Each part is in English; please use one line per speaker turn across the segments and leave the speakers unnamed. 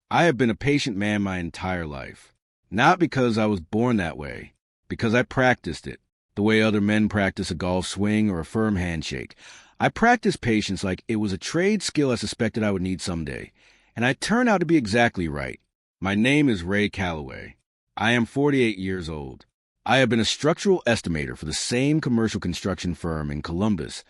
I have been a patient man my entire life. Not because I was born that way, because I practiced it, the way other men practice a golf swing or a firm handshake. I practiced patience like it was a trade skill I suspected I would need someday, and I turned out to be exactly right. My name is Ray Calloway. I am 48 years old. I have been a structural estimator for the same commercial construction firm in Columbus,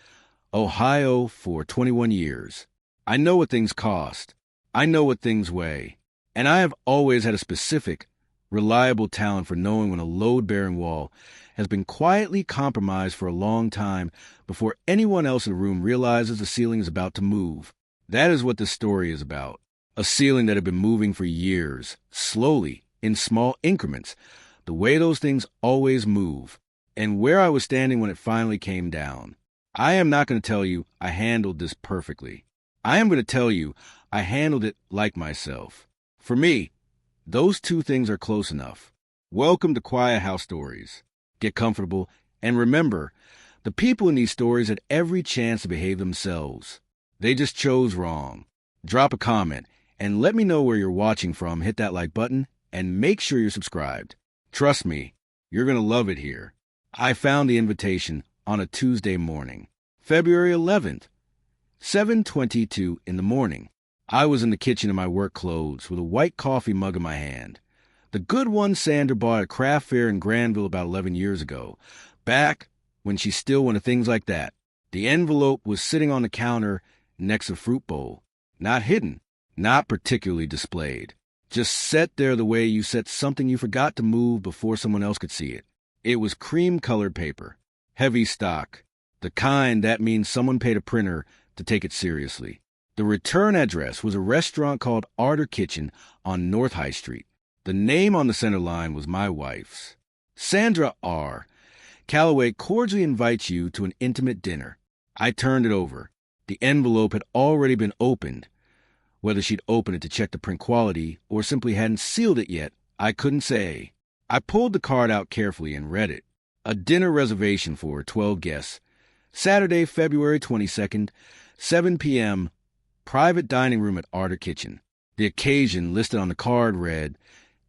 Ohio for 21 years. I know what things cost. I know what things weigh. And I have always had a specific, reliable talent for knowing when a load-bearing wall has been quietly compromised for a long time before anyone else in the room realizes the ceiling is about to move. That is what this story is about. A ceiling that had been moving for years, slowly, in small increments, the way those things always move, and where I was standing when it finally came down. I am not going to tell you I handled this perfectly. I am going to tell you I handled it like myself. For me, those two things are close enough. Welcome to Quiet House Stories. Get comfortable, and remember, the people in these stories had every chance to behave themselves. They just chose wrong. Drop a comment, and let me know where you're watching from. Hit that like button, and make sure you're subscribed. Trust me, you're going to love it here. I found the invitation on a Tuesday morning, February 11th, 7:22 in the morning. I was in the kitchen in my work clothes with a white coffee mug in my hand. The good one Sandra bought at a craft fair in Granville about 11 years ago, back when she still wanted things like that. The envelope was sitting on the counter next to the fruit bowl, not hidden, not particularly displayed. Just set there the way you set something you forgot to move before someone else could see it. It was cream-colored paper, heavy stock, the kind that means someone paid a printer to take it seriously. The return address was a restaurant called Arter Kitchen on North High Street. The name on the center line was my wife's. Sandra R. Calloway cordially invites you to an intimate dinner. I turned it over. The envelope had already been opened. Whether she'd opened it to check the print quality or simply hadn't sealed it yet, I couldn't say. I pulled the card out carefully and read it. A dinner reservation for 12 guests. Saturday, February 22nd, 7 p.m., private dining room at Arter Kitchen. The occasion listed on the card read,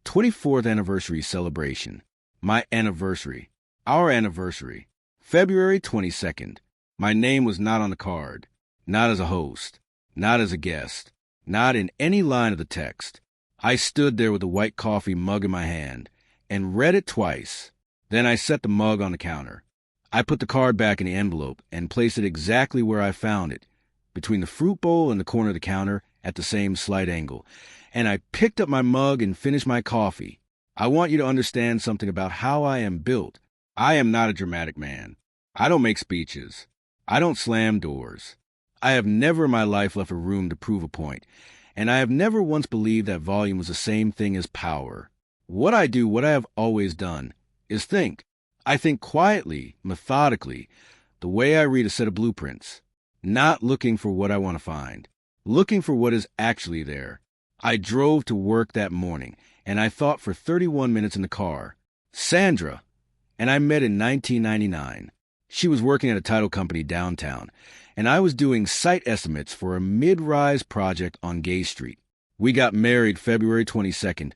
24th anniversary celebration. My anniversary. Our anniversary. February 22nd. My name was not on the card. Not as a host. Not as a guest. Not in any line of the text. I stood there with the white coffee mug in my hand and read it twice. Then I set the mug on the counter. I put the card back in the envelope and placed it exactly where I found it, between the fruit bowl and the corner of the counter at the same slight angle. And I picked up my mug and finished my coffee. I want you to understand something about how I am built. I am not a dramatic man. I don't make speeches. I don't slam doors. I have never in my life left a room to prove a point, and I have never once believed that volume was the same thing as power. What I do, what I have always done, is think. I think quietly, methodically, the way I read a set of blueprints, not looking for what I want to find, looking for what is actually there. I drove to work that morning, and I thought for 31 minutes in the car. Sandra and I met in 1999. She was working at a title company downtown, and I was doing site estimates for a mid-rise project on Gay Street. We got married February 22nd,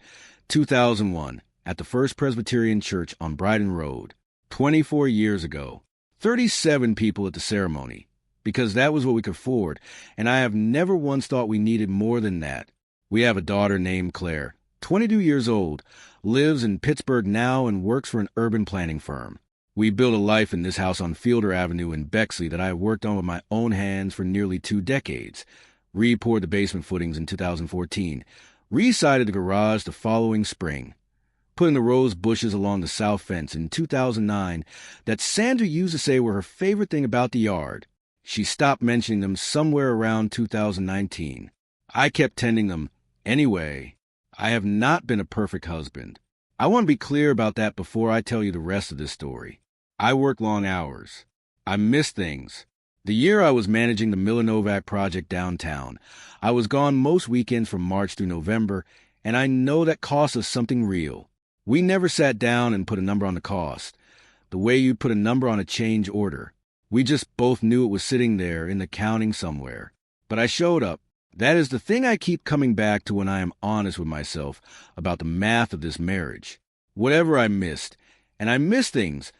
2001, at the First Presbyterian Church on Brighton Road, 24 years ago. 37 people at the ceremony, because that was what we could afford, and I have never once thought we needed more than that. We have a daughter named Claire, 22 years old, lives in Pittsburgh now and works for an urban planning firm. We built a life in this house on Fielder Avenue in Bexley that I have worked on with my own hands for nearly 2 decades. Re-poured the basement footings in 2014. Re-sided the garage the following spring. Put in the rose bushes along the south fence in 2009 that Sandra used to say were her favorite thing about the yard. She stopped mentioning them somewhere around 2019. I kept tending them anyway. I have not been a perfect husband. I want to be clear about that before I tell you the rest of this story. I work long hours. I miss things. The year I was managing the Miller Novak project downtown, I was gone most weekends from March through November, and I know that cost us something real. We never sat down and put a number on the cost, the way you'd put a number on a change order. We just both knew it was sitting there in the counting somewhere. But I showed up. That is the thing I keep coming back to when I am honest with myself about the math of this marriage. Whatever I missed, and I missed things,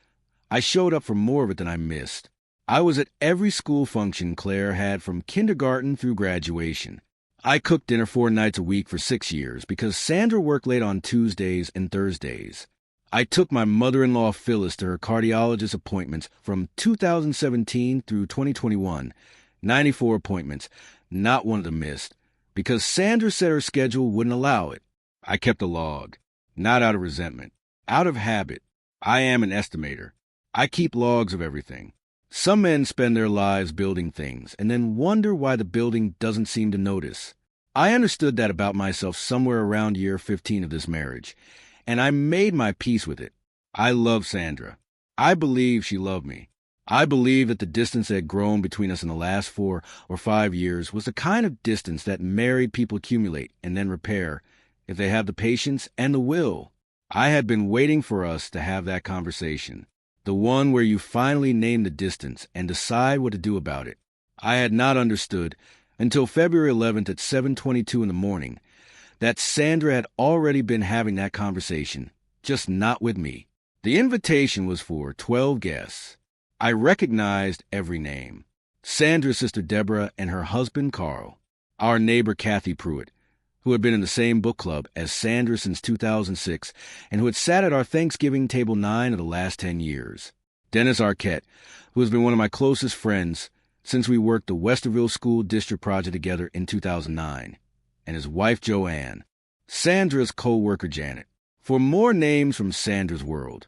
I showed up for more of it than I missed. I was at every school function Claire had from kindergarten through graduation. I cooked dinner 4 nights a week for 6 years because Sandra worked late on Tuesdays and Thursdays. I took my mother-in-law Phyllis to her cardiologist appointments from 2017 through 2021. 94 appointments, not one of them missed, because Sandra said her schedule wouldn't allow it. I kept a log, not out of resentment, out of habit. I am an estimator. I keep logs of everything. Some men spend their lives building things and then wonder why the building doesn't seem to notice. I understood that about myself somewhere around year 15 of this marriage, and I made my peace with it. I love Sandra. I believe she loved me. I believe that the distance that had grown between us in the last 4 or 5 years was the kind of distance that married people accumulate and then repair, if they have the patience and the will. I had been waiting for us to have that conversation, the one where you finally name the distance and decide what to do about it. I had not understood, until February 11th at 7:22 in the morning, that Sandra had already been having that conversation, just not with me. The invitation was for 12 guests. I recognized every name. Sandra's sister Deborah and her husband Carl, our neighbor Kathy Pruitt, who had been in the same book club as Sandra since 2006 and who had sat at our Thanksgiving table 9 of the last 10 years. Dennis Arquette, who has been one of my closest friends since we worked the Westerville School District project together in 2009, and his wife Joanne. Sandra's co-worker Janet. For more names from Sandra's world,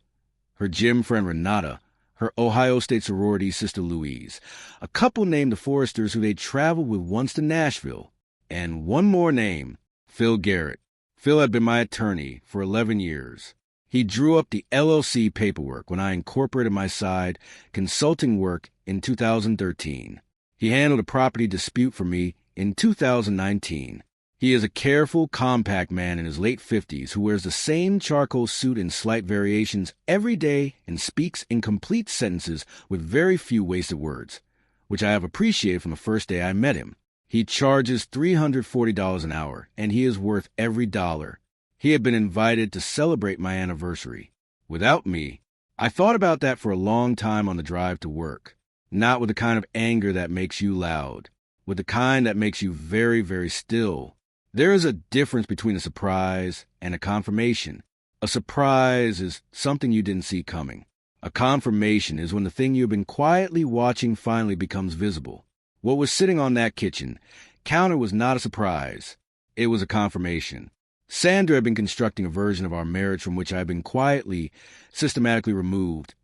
her gym friend Renata, her Ohio State sorority sister Louise, a couple named the Forresters who they'd traveled with once to Nashville, and one more name, Phil Garrett. Phil had been my attorney for 11 years. He drew up the LLC paperwork when I incorporated my side consulting work in 2013. He handled a property dispute for me in 2019. He is a careful, compact man in his late 50s who wears the same charcoal suit in slight variations every day and speaks in complete sentences with very few wasted words, which I have appreciated from the first day I met him. He charges $340 an hour, and he is worth every dollar. He had been invited to celebrate my anniversary. Without me, I thought about that for a long time on the drive to work, not with the kind of anger that makes you loud, with the kind that makes you very, very still. There is a difference between a surprise and a confirmation. A surprise is something you didn't see coming. A confirmation is when the thing you've been quietly watching finally becomes visible. What was sitting on that kitchen counter was not a surprise. It was a confirmation. Sandra had been constructing a version of our marriage from which I had been quietly, systematically removed.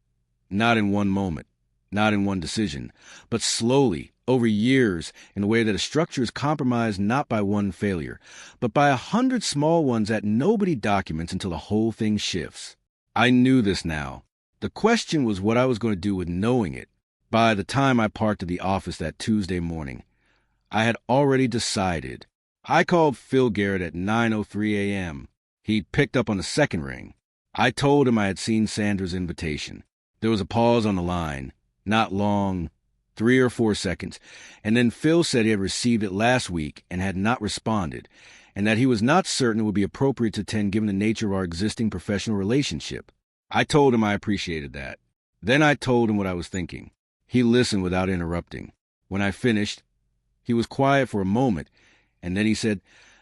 Not in one moment, not in one decision, but slowly, over years, in a way that a structure is compromised not by one failure, but by 100 small ones that nobody documents until the whole thing shifts. I knew this now. The question was what I was going to do with knowing it. By the time I parked at the office that Tuesday morning, I had already decided. I called Phil Garrett at 9:03 a.m. He picked up on the second ring. I told him I had seen Sandra's invitation. There was a pause on the line, not long, 3 or 4 seconds, and then Phil said he had received it last week and had not responded, and that he was not certain it would be appropriate to attend given the nature of our existing professional relationship. I told him I appreciated that. Then I told him what I was thinking. He listened without interrupting. When I finished, he was quiet for a moment, and then he said,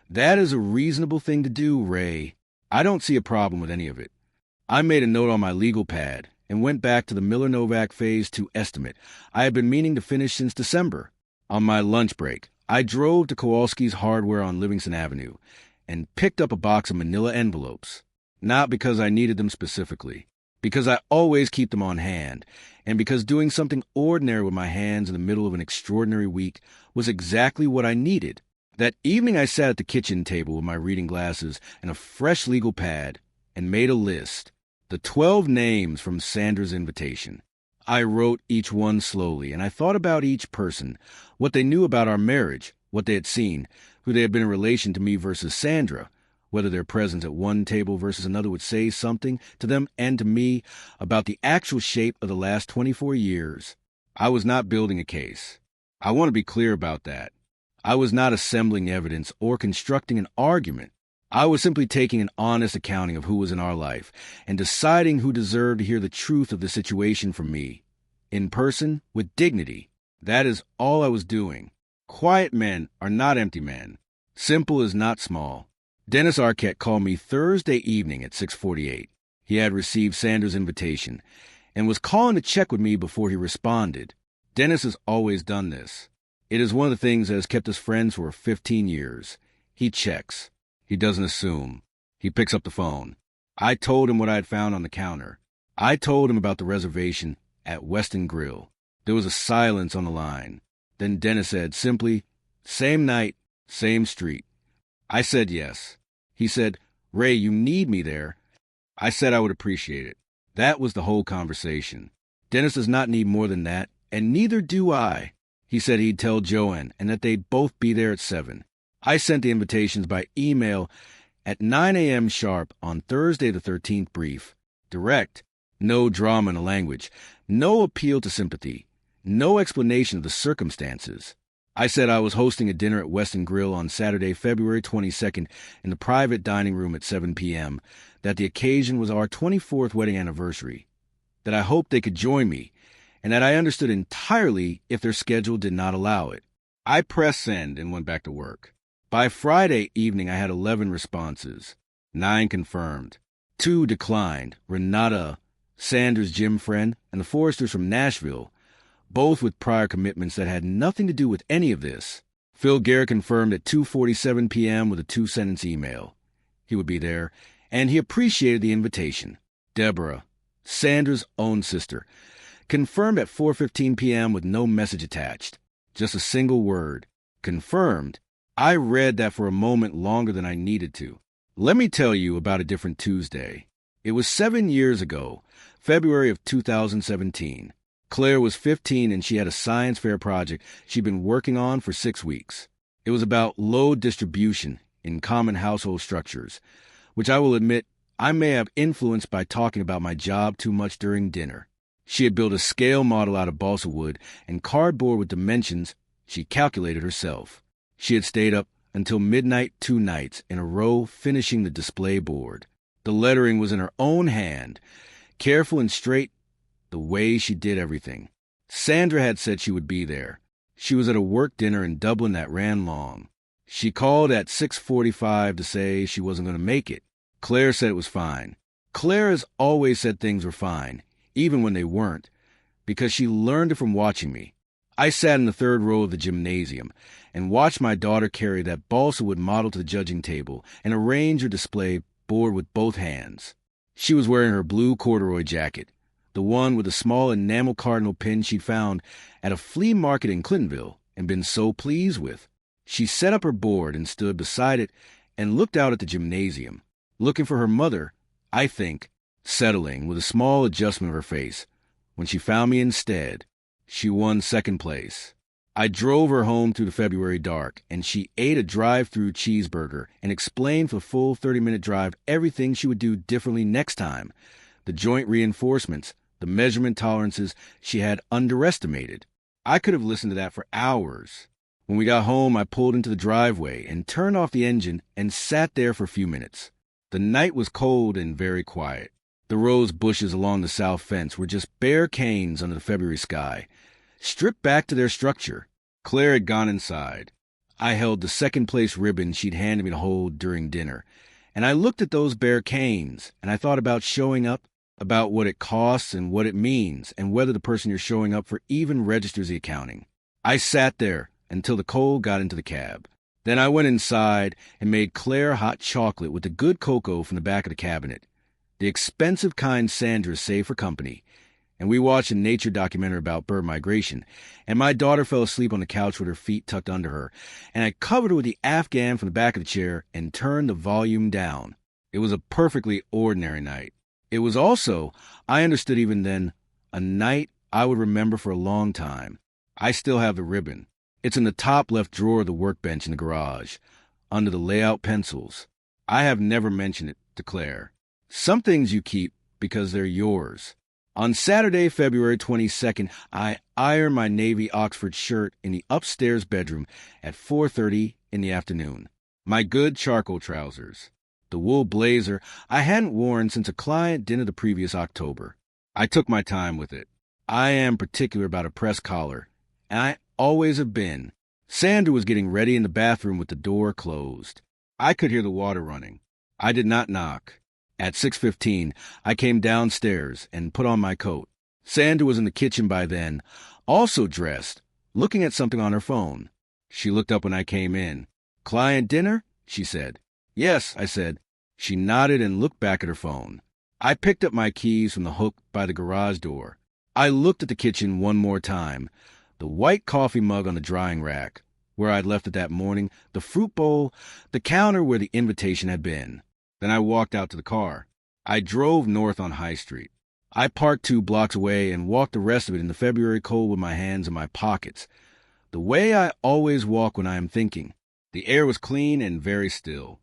"That is a reasonable thing to do, Ray. I don't see a problem with any of it." I made a note on my legal pad and went back to the Miller-Novak Phase 2 estimate I had been meaning to finish since December. On my lunch break, I drove to Kowalski's Hardware on Livingston Avenue and picked up a box of manila envelopes. Not because I needed them specifically, because I always keep them on hand, and because doing something ordinary with my hands in the middle of an extraordinary week was exactly what I needed. That evening I sat at the kitchen table with my reading glasses and a fresh legal pad and made a list. The 12 names from Sandra's invitation. I wrote each one slowly, and I thought about each person, what they knew about our marriage, what they had seen, who they had been in relation to me versus Sandra, whether their presence at one table versus another would say something to them and to me about the actual shape of the last 24 years. I was not building a case. I want to be clear about that. I was not assembling evidence or constructing an argument. I was simply taking an honest accounting of who was in our life and deciding who deserved to hear the truth of the situation from me. In person, with dignity. That is all I was doing. Quiet men are not empty men. Simple is not small. Dennis Arquette called me Thursday evening at 6:48. He had received Sanders' invitation and was calling to check with me before he responded. Dennis has always done this. It is one of the things that has kept us friends for 15 years. He checks. He doesn't assume. He picks up the phone. I told him what I had found on the counter. I told him about the reservation at Weston Grill. There was a silence on the line. Then Dennis said simply, "Same night, same street." I said yes. He said, "Ray, you need me there." I said I would appreciate it. That was the whole conversation. Dennis does not need more than that, and neither do I. He said he'd tell Joanne and that they'd both be there at 7. I sent the invitations by email at 9 a.m. sharp on Thursday the 13th brief. Direct. No drama in the language. No appeal to sympathy. No explanation of the circumstances. I said I was hosting a dinner at Weston Grill on Saturday, February 22nd in the private dining room at 7 p.m., that the occasion was our 24th wedding anniversary, that I hoped they could join me, and that I understood entirely if their schedule did not allow it. I pressed send and went back to work. By Friday evening, I had 11 responses. 9 confirmed. 2 declined. Renata, Sanders' gym friend, and the Forresters from Nashville, both with prior commitments that had nothing to do with any of this. Phil Garrett confirmed at 2:47 p.m. with a 2-sentence email. He would be there, and he appreciated the invitation. Deborah, Sanders' own sister, confirmed at 4:15 p.m. with no message attached. Just a single word. Confirmed. I read that for a moment longer than I needed to. Let me tell you about a different Tuesday. It was 7 years ago, February of 2017. Claire was 15 and she had a science fair project she'd been working on for 6 weeks. It was about load distribution in common household structures, which I will admit I may have influenced by talking about my job too much during dinner. She had built a scale model out of balsa wood and cardboard with dimensions she calculated herself. She had stayed up until midnight 2 nights in a row finishing the display board. The lettering was in her own hand, careful and straight, the way she did everything. Sandra had said she would be there. She was at a work dinner in Dublin that ran long. She called at 6:45 to say she wasn't going to make it. Claire said it was fine. Claire has always said things were fine, even when they weren't, because she learned it from watching me. I sat in the 3rd row of the gymnasium and watched my daughter carry that balsa wood model to the judging table and arrange her display board with both hands. She was wearing her blue corduroy jacket, the one with a small enamel cardinal pin she'd found at a flea market in Clintonville and been so pleased with. She set up her board and stood beside it and looked out at the gymnasium, looking for her mother, I think, settling with a small adjustment of her face. When she found me instead, she won 2nd place. I drove her home through the February dark, and she ate a drive-through cheeseburger and explained for the full 30-minute drive everything she would do differently next time, the joint reinforcements, the measurement tolerances she had underestimated. I could have listened to that for hours. When we got home, I pulled into the driveway and turned off the engine and sat there for a few minutes. The night was cold and very quiet. The rose bushes along the south fence were just bare canes under the February sky, stripped back to their structure. Claire had gone inside. I held the 2nd-place ribbon she'd handed me to hold during dinner, and I looked at those bare canes, and I thought about showing up, about what it costs and what it means, and whether the person you're showing up for even registers the accounting. I sat there until the cold got into the cab. Then I went inside and made Claire hot chocolate with the good cocoa from the back of the cabinet, the expensive kind Sandra saved for company, and we watched a nature documentary about bird migration, and my daughter fell asleep on the couch with her feet tucked under her, and I covered her with the Afghan from the back of the chair and turned the volume down. It was a perfectly ordinary night. It was also, I understood even then, a night I would remember for a long time. I still have the ribbon. It's in the top left drawer of the workbench in the garage, under the layout pencils. I have never mentioned it to Claire. Some things you keep because they're yours. On Saturday, February 22nd, I ironed my navy Oxford shirt in the upstairs bedroom at 4:30 in the afternoon. My good charcoal trousers. The wool blazer I hadn't worn since a client dinner the previous October. I took my time with it. I am particular about a press collar, and I always have been. Sandra was getting ready in the bathroom with the door closed. I could hear the water running. I did not knock. At 6:15, I came downstairs and put on my coat. Sandra was in the kitchen by then, also dressed, looking at something on her phone. She looked up when I came in. "Client dinner?" she said. "Yes," I said. She nodded and looked back at her phone. I picked up my keys from the hook by the garage door. I looked at the kitchen one more time. The white coffee mug on the drying rack, where I'd left it that morning, the fruit bowl, the counter where the invitation had been. Then I walked out to the car. I drove north on High Street. I parked 2 blocks away and walked the rest of it in the February cold with my hands in my pockets, the way I always walk when I am thinking. The air was clean and very still.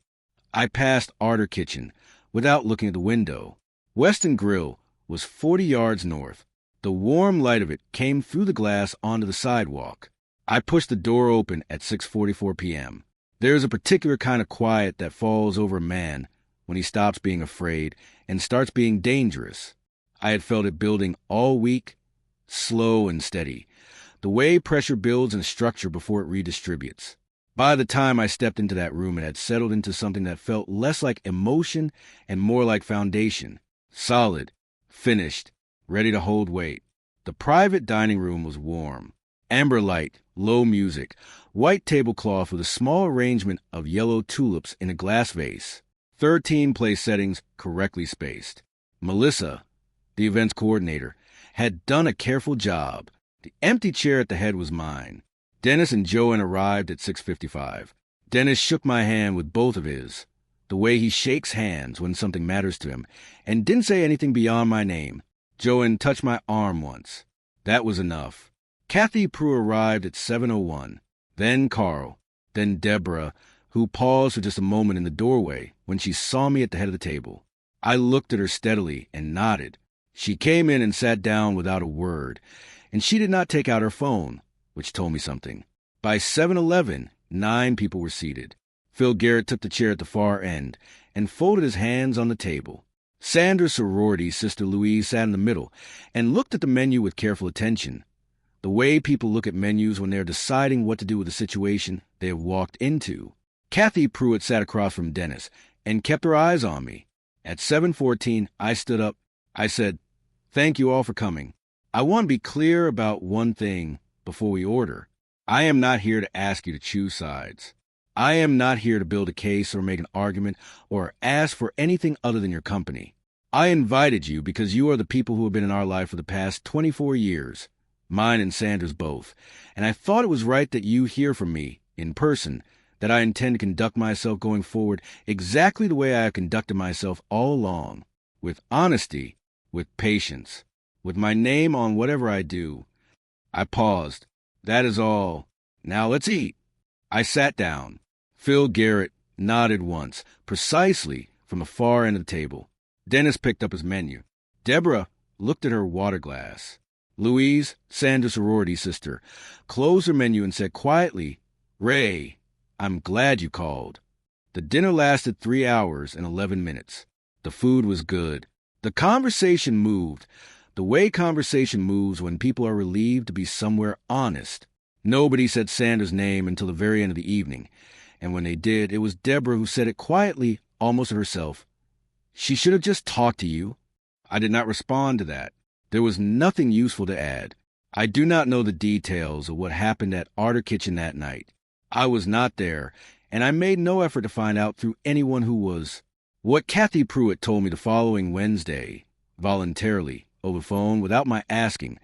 I passed Arter Kitchen without looking at the window. Weston Grill was 40 yards north. The warm light of it came through the glass onto the sidewalk. I pushed the door open at 6:44 p.m. There is a particular kind of quiet that falls over a man when he stops being afraid and starts being dangerous. I had felt it building all week, slow and steady, the way pressure builds in structure before it redistributes. By the time I stepped into that room, it had settled into something that felt less like emotion and more like foundation. Solid, finished, ready to hold weight. The private dining room was warm. Amber light, low music, white tablecloth with a small arrangement of yellow tulips in a glass vase. 13 place settings correctly spaced. Melissa, the events coordinator, had done a careful job. The empty chair at the head was mine. Dennis and Joanne arrived at 6:55. Dennis shook my hand with both of his, the way he shakes hands when something matters to him, and didn't say anything beyond my name. Joanne touched my arm once. That was enough. Kathy Prue arrived at 7:01. Then Carl. Then Deborah, who paused for just a moment in the doorway when she saw me at the head of the table. I looked at her steadily and nodded. She came in and sat down without a word, and she did not take out her phone, which told me something. By 7:11, 9 people were seated. Phil Garrett took the chair at the far end and folded his hands on the table. Sandra's sorority sister Louise sat in the middle and looked at the menu with careful attention, the way people look at menus when they're deciding what to do with a situation they have walked into. Kathy Pruitt sat across from Dennis and kept her eyes on me. At 7:14, I stood up. I said, "Thank you all for coming. I want to be clear about one thing before we order. I am not here to ask you to choose sides. I am not here to build a case or make an argument or ask for anything other than your company. I invited you because you are the people who have been in our life for the past 24 years, mine and Sandra's both, and I thought it was right that you hear from me, in person, that I intend to conduct myself going forward exactly the way I have conducted myself all along, with honesty, with patience, with my name on whatever I do." I paused. "That is all. Now let's eat." I sat down. Phil Garrett nodded once, precisely from the far end of the table. Dennis picked up his menu. Deborah looked at her water glass. Louise, Sandra's sorority sister, closed her menu and said quietly, "Ray, I'm glad you called." The dinner lasted 3 hours and 11 minutes. The food was good. The conversation moved, the way conversation moves when people are relieved to be somewhere honest. Nobody said Sandra's name until the very end of the evening, and when they did, it was Deborah who said it quietly, almost to herself. "She should have just talked to you." I did not respond to that. There was nothing useful to add. I do not know the details of what happened at Arter Kitchen that night. I was not there, and I made no effort to find out through anyone who was. What Kathy Pruitt told me the following Wednesday, voluntarily, over the phone, without my asking,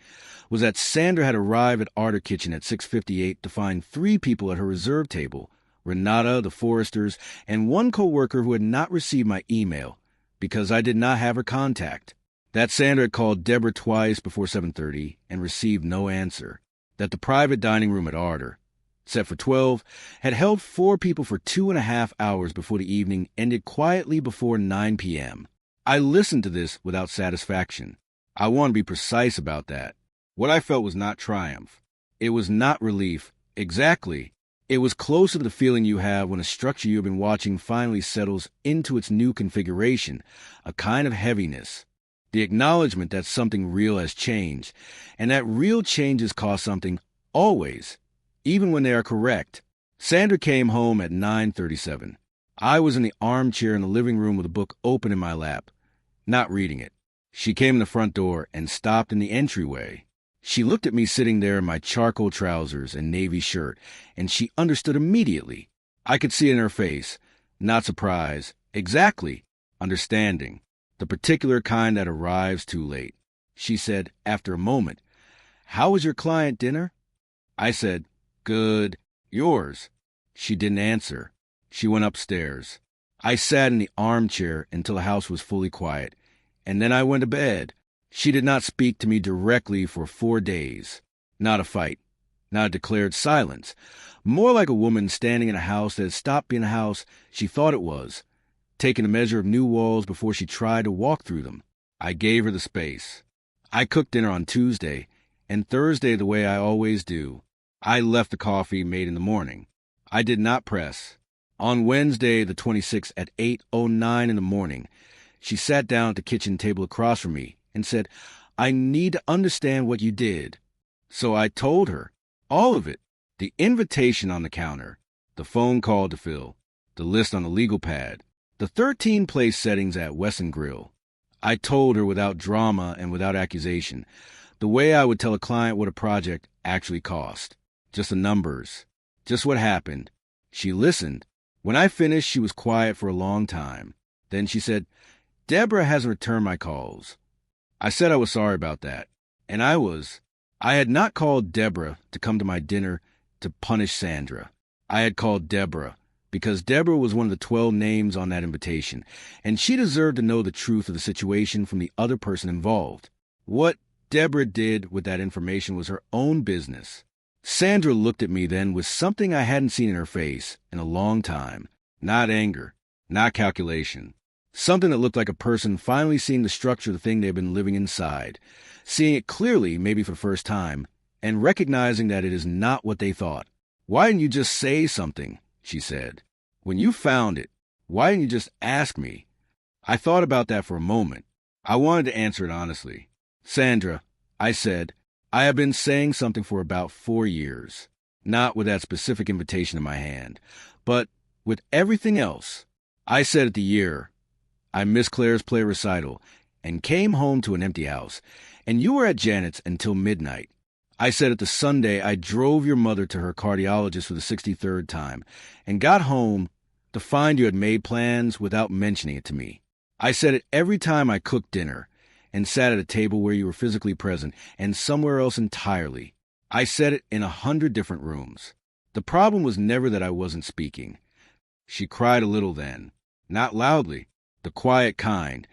was that Sandra had arrived at Arter Kitchen at 6:58 to find 3 people at her reserve table, Renata, the Forresters, and one co-worker who had not received my email because I did not have her contact. That Sandra had called Deborah twice before 7:30 and received no answer. That the private dining room at Arter, set for 12, had held 4 people for 2.5 hours before the evening ended quietly before 9 p.m. I listened to this without satisfaction. I want to be precise about that. What I felt was not triumph. It was not relief. Exactly. It was closer to the feeling you have when a structure you've been watching finally settles into its new configuration, a kind of heaviness. The acknowledgement that something real has changed, and that real changes cost something, always, even when they are correct. Sandra came home at 9:37. I was in the armchair in the living room with a book open in my lap, not reading it. She came in the front door and stopped in the entryway. She looked at me sitting there in my charcoal trousers and navy shirt, and she understood immediately. I could see it in her face. Not surprise. Exactly. Understanding. The particular kind that arrives too late. She said, after a moment, "How was your client dinner?" I said, "Good. Yours?" She didn't answer. She went upstairs. I sat in the armchair until the house was fully quiet, and then I went to bed. She did not speak to me directly for 4 days. Not a fight. Not a declared silence. More like a woman standing in a house that had stopped being a house she thought it was, taking a measure of new walls before she tried to walk through them. I gave her the space. I cooked dinner on Tuesday, and Thursday the way I always do. I left the coffee made in the morning. I did not press. On Wednesday, the 26th, at 8:09 in the morning, she sat down at the kitchen table across from me and said, "I need to understand what you did." So I told her, all of it, the invitation on the counter, the phone call to fill, the list on the legal pad, the 13 place settings at Wesson Grill. I told her without drama and without accusation, the way I would tell a client what a project actually cost. Just the numbers. Just what happened. She listened. When I finished, she was quiet for a long time. Then she said, "Deborah hasn't returned my calls." I said I was sorry about that. And I was. I had not called Deborah to come to my dinner to punish Sandra. I had called Deborah because Deborah was one of the 12 names on that invitation, and she deserved to know the truth of the situation from the other person involved. What Deborah did with that information was her own business. Sandra looked at me then with something I hadn't seen in her face in a long time. Not anger, not calculation. Something that looked like a person finally seeing the structure of the thing they've been living inside, seeing it clearly, maybe for the first time, and recognizing that it is not what they thought. "Why didn't you just say something?" she said. "When you found it, why didn't you just ask me?" I thought about that for a moment. I wanted to answer it honestly. "Sandra," I said, "I have been saying something for about 4 years. Not with that specific invitation in my hand, but with everything else. I said it the year I missed Claire's play recital and came home to an empty house, and you were at Janet's until midnight. I said it the Sunday I drove your mother to her cardiologist for the 63rd time and got home to find you had made plans without mentioning it to me. I said it every time I cooked dinner and sat at a table where you were physically present and somewhere else entirely. I said it in 100 different rooms. The problem was never that I wasn't speaking." She cried a little then, not loudly, the quiet kind,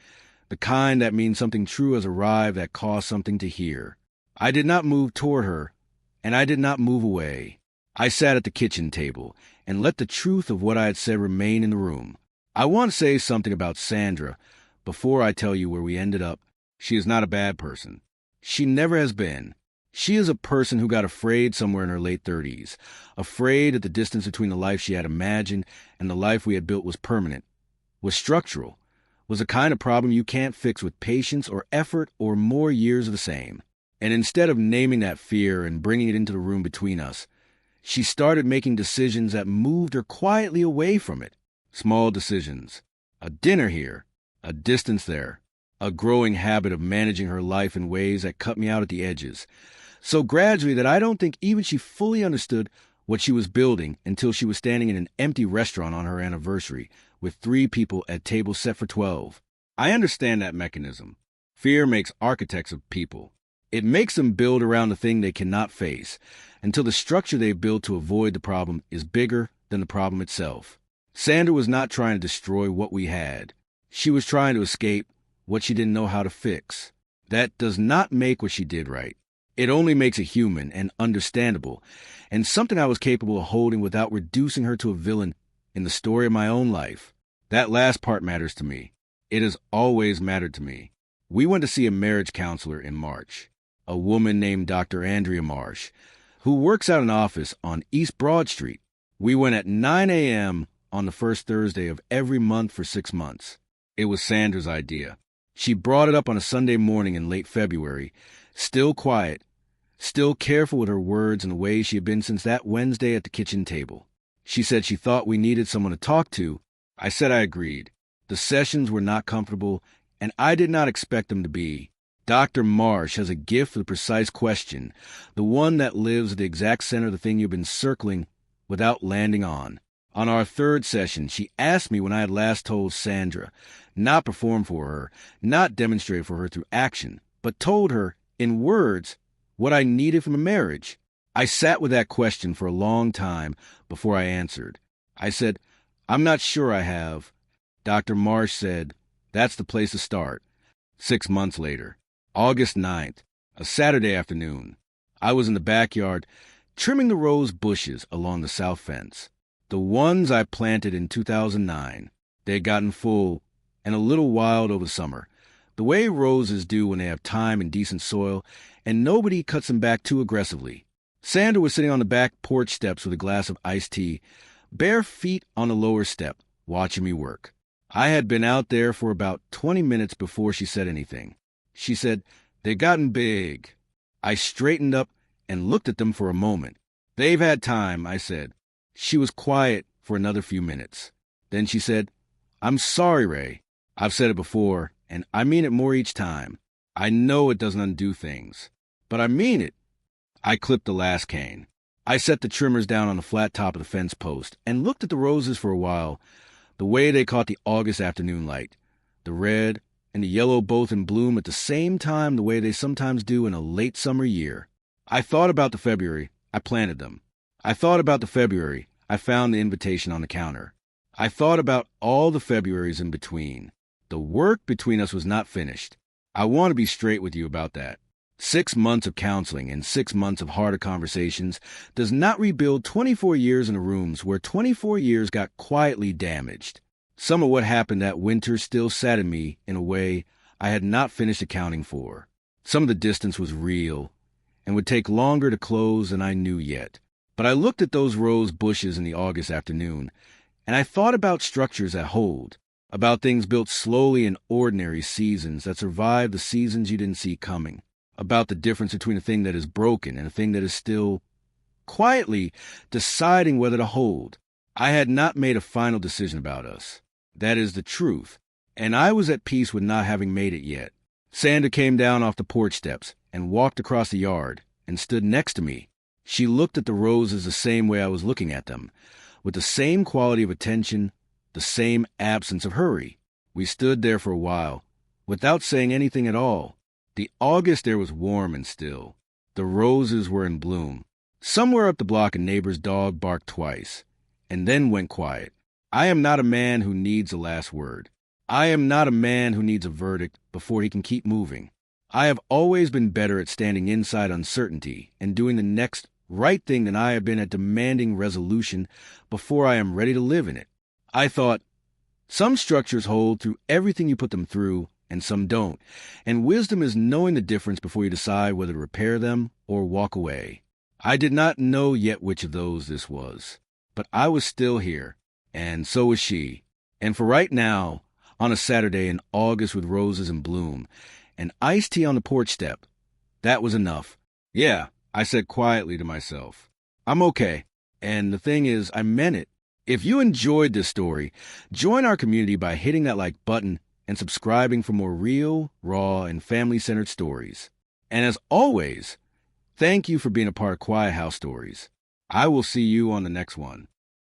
the kind that means something true has arrived that costs something to hear. I did not move toward her, and I did not move away. I sat at the kitchen table and let the truth of what I had said remain in the room. I want to say something about Sandra before I tell you where we ended up. She is not a bad person. She never has been. She is a person who got afraid somewhere in her late 30s, afraid that the distance between the life she had imagined and the life we had built was permanent, was structural, was a kind of problem you can't fix with patience or effort or more years of the same. And instead of naming that fear and bringing it into the room between us, she started making decisions that moved her quietly away from it. Small decisions. A dinner here, a distance there, a growing habit of managing her life in ways that cut me out at the edges. So gradually that I don't think even she fully understood what she was building until she was standing in an empty restaurant on her anniversary with 3 people at tables set for 12. I understand that mechanism. Fear makes architects of people. It makes them build around the thing they cannot face until the structure they build to avoid the problem is bigger than the problem itself. Sandra was not trying to destroy what we had. She was trying to escape what she didn't know how to fix. That does not make what she did right. It only makes it human and understandable, and something I was capable of holding without reducing her to a villain in the story of my own life. That last part matters to me. It has always mattered to me. We went to see a marriage counselor in March, a woman named Dr. Andrea Marsh, who works at an office on East Broad Street. We went at 9 a.m. on the first Thursday of every month for 6 months. It was Sandra's idea. She brought it up on a Sunday morning in late February, still quiet, still careful with her words and the way she had been since that Wednesday at the kitchen table. She said she thought we needed someone to talk to. I said I agreed. The sessions were not comfortable, and I did not expect them to be. Dr. Marsh has a gift for the precise question, the one that lives at the exact center of the thing you've been circling without landing on. On our third session, she asked me when I had last told Sandra, not performed for her, not demonstrated for her through action, but told her, in words, what I needed from a marriage. I sat with that question for a long time before I answered. I said, I'm not sure I have. Dr. Marsh said, that's the place to start. 6 months later, August 9th, a Saturday afternoon, I was in the backyard trimming the rose bushes along the south fence. The ones I planted in 2009. They had gotten full and a little wild over summer, the way roses do when they have time and decent soil, and nobody cuts them back too aggressively. Sandra was sitting on the back porch steps with a glass of iced tea, bare feet on the lower step, watching me work. I had been out there for about 20 minutes before she said anything. She said, they've gotten big. I straightened up and looked at them for a moment. They've had time, I said. She was quiet for another few minutes. Then she said, I'm sorry, Ray. I've said it before, and I mean it more each time. I know it doesn't undo things, but I mean it. I clipped the last cane. I set the trimmers down on the flat top of the fence post and looked at the roses for a while, the way they caught the August afternoon light, the red and the yellow both in bloom at the same time the way they sometimes do in a late summer year. I thought about the February I planted them. I thought about the February I found the invitation on the counter. I thought about all the Februaries in between. The work between us was not finished. I want to be straight with you about that. 6 months of counseling and 6 months of harder conversations does not rebuild 24 years in the rooms where 24 years got quietly damaged. Some of what happened that winter still sat in me in a way I had not finished accounting for. Some of the distance was real and would take longer to close than I knew yet. But I looked at those rose bushes in the August afternoon, and I thought about structures that hold, about things built slowly in ordinary seasons that survive the seasons you didn't see coming, about the difference between a thing that is broken and a thing that is still quietly deciding whether to hold. I had not made a final decision about us. That is the truth, and I was at peace with not having made it yet. Sandra came down off the porch steps and walked across the yard and stood next to me. She looked at the roses the same way I was looking at them, with the same quality of attention, the same absence of hurry. We stood there for a while, without saying anything at all. The August air was warm and still. The roses were in bloom. Somewhere up the block a neighbor's dog barked twice, and then went quiet. I am not a man who needs a last word. I am not a man who needs a verdict before he can keep moving. I have always been better at standing inside uncertainty and doing the next right thing than I have been at demanding resolution before I am ready to live in it. I thought, some structures hold through everything you put them through, and some don't, and wisdom is knowing the difference before you decide whether to repair them or walk away. I did not know yet which of those this was, but I was still here, and so was she. And for right now, on a Saturday in August with roses in bloom, and iced tea on the porch step, that was enough. Yeah, I said quietly to myself, I'm okay. And the thing is, I meant it. If you enjoyed this story, join our community by hitting that like button and subscribing for more real, raw, and family-centered stories. And as always, thank you for being a part of Quiet House Stories. I will see you on the next one.